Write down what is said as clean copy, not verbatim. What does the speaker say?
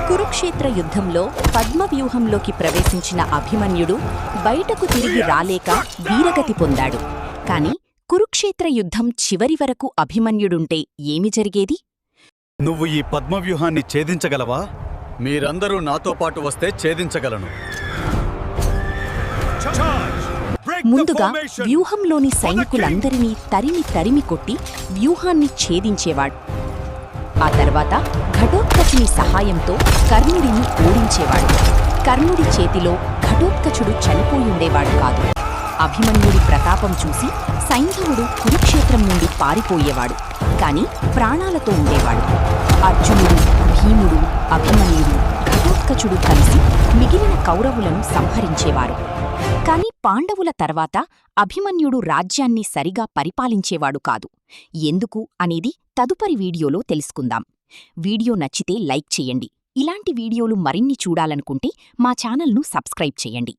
కురుక్షేత్ర యుద్ధంలో పద్మవ్యూహంలోకి ప్రవేశించిన అభిమన్యుడు బయటకు తిరిగి రాలేక వీరగతి పొందాడు. కాని కురుక్షేత్ర యుద్ధం చివరి వరకు అభిమన్యుడుంటే ఏమి జరిగేది? నువ్వు ఈ పద్మవ్యూహాన్ని ఛేదించగలవా? మీరందరూ నాతో పాటు వస్తే ఛేదించగలను. ముందుగా వ్యూహంలోని సైనికులందరినీ తరిమి కొట్టి వ్యూహాన్ని ఛేదించేవాడు. ఆ తర్వాత ఘటోత్కచుని సహాయంతో కర్ణుడిని ఓడించేవాడు. కర్ణుడి చేతిలో ఘటోత్కచుడు చనిపోయుండేవాడు కాదు. అభిమన్యుడి ప్రతాపం చూసి సైంధవుడు కురుక్షేత్రం నుండి పారిపోయేవాడు, కాని ప్రాణాలతో ఉండేవాడు. అర్జునుడు, భీముడు, అభిమన్యుడు, ఘటోత్కచుడు కలిసి మిగిలిన కౌరవులను సంహరించేవారు. కాని పాండవుల తర్వాత అభిమన్యుడు రాజ్యాన్ని సరిగా పరిపాలించేవాడు కాదు. ఎందుకు అనేది తదుపరి వీడియోలో తెలుసుకుందాం. వీడియో నచ్చితే లైక్ చెయ్యండి. ఇలాంటి వీడియోలు మరిన్ని చూడాలనుకుంటే మా ఛానల్ను సబ్స్క్రైబ్ చెయ్యండి.